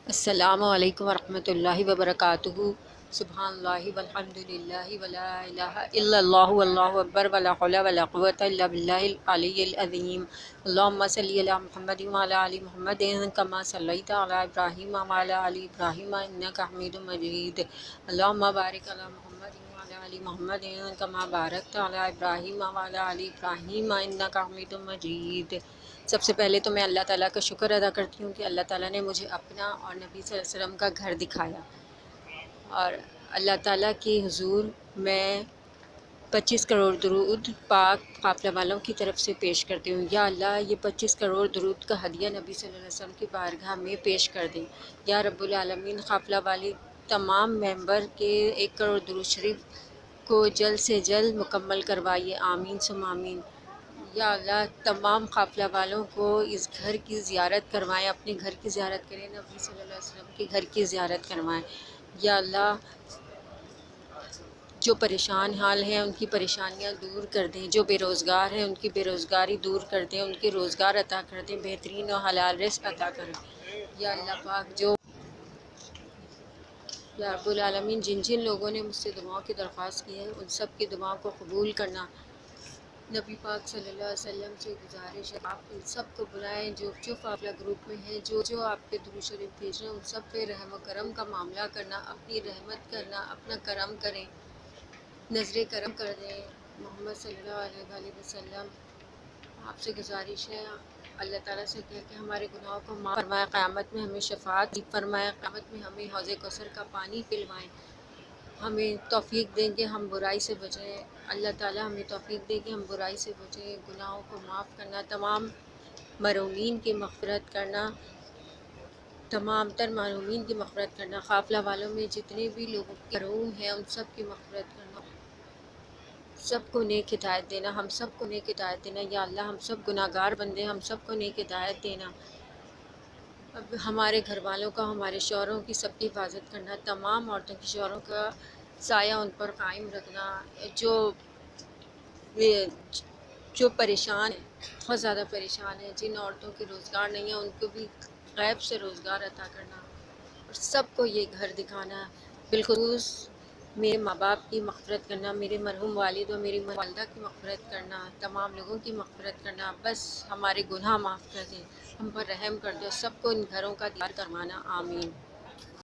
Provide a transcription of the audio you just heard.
السلام علیکم ورحمۃ اللہ وبرکاتہ۔ سبحان اللہ والحمد للہ ولا الہ الا اللہ واللہ اکبر ولا حول ولا قوۃ الا باللہ العلی العظیم۔ اللہم صلی علی محمد وعلی آل محمد کما صلیت علی ابراہیم وعلی آل ابراہیم انک حمید مجید۔ اللہم بارک علی محمد وعلی آل محمد کما بارکت علی ابراہیم وعلی آل ابراہیم انک حمید مجید۔ سب سے پہلے تو میں اللہ تعالیٰ کا شکر ادا کرتی ہوں کہ اللہ تعالیٰ نے مجھے اپنا اور نبی صلی اللہ علیہ وسلم کا گھر دکھایا، اور اللہ تعالیٰ کی حضور میں 25 کروڑ درود پاک قافلہ والوں کی طرف سے پیش کرتی ہوں۔ یا اللہ، یہ 25 کروڑ درود کا ہدیہ نبی صلی اللہ علیہ وسلم کی بارگاہ میں پیش کر دیں۔ یا رب العالمین، قافلہ والی تمام ممبر کے 1 کروڑ درود شریف کو جلد سے جلد مکمل کروائیے، آمین ثم آمین۔ یا اللہ، تمام قافلہ والوں کو اس گھر کی زیارت کروائیں، اپنے گھر کی زیارت کریں، نبی صلی اللہ علیہ وسلم کے گھر کی زیارت کروائیں۔ یا اللہ، جو پریشان حال ہیں ان کی پریشانیاں دور کر دیں، جو بے روزگار ہیں ان کی بے روزگاری دور کر دیں، ان کے روزگار عطا کر دیں، بہترین اور حلال رزق عطا کریں۔ یا اللہ پاک، جو یا رب العالمین، جن جن لوگوں نے مجھ سے دعاؤں کی درخواست کی ہے ان سب کی دعاؤں کو قبول کرنا۔ نبی پاک صلی اللہ علیہ وسلم سے گزارش ہے، آپ ان سب کو بلائیں جو قافلہ گروپ میں ہیں، جو آپ پہ درود شریف بھیج رہے ہیں، ان سب پہ رحم و کرم کا معاملہ کرنا، اپنی رحمت کرنا، اپنا کرم کریں، نظر کرم کر دیں محمد صلی اللہ علیہ وآلہ وسلم۔ آپ سے گزارش ہے، اللہ تعالیٰ سے کہہ کہ ہمارے گناہوں کو معاف فرمائے، قیامت میں ہمیں شفاعت فرمائے، قیامت میں ہمیں حوض کوثر کا پانی پلوائیں، ہمیں توفیق دیں کہ ہم برائی سے بچیں۔ اللہ تعالیٰ ہمیں توفیق دے کہ ہم برائی سے بچیں، گناہوں کو معاف کرنا، تمام مرحومین کی مغفرت کرنا، تمام تر مرحومین کی مغفرت کرنا، قافلہ والوں میں جتنے بھی لوگ مرحوم ہیں ان سب کی مغفرت کرنا، سب کو نیک ہدایت دینا، ہم سب کو نیک ہدایت دینا۔ یا اللہ، ہم سب گناہ گار بندے، ہم سب کو نیک ہدایت دینا۔ اب ہمارے گھر والوں کا، ہمارے شوہروں کی سب کی حفاظت کرنا، تمام عورتوں کے شوہروں کا سایہ ان پر قائم رکھنا، جو پریشان ہیں، بہت زیادہ پریشان ہیں، جن عورتوں کے روزگار نہیں ہیں ان کو بھی غیب سے روزگار عطا کرنا، اور سب کو یہ گھر دکھانا۔ بالخصوص میرے ماں باپ کی مغفرت کرنا، میرے مرحوم والد اور میری والدہ کی مغفرت کرنا، تمام لوگوں کی مغفرت کرنا، بس ہمارے گناہ معاف کر دیں، ہم پر رحم کر دو، سب کو ان گھروں کا دیدار کروانا، آمین۔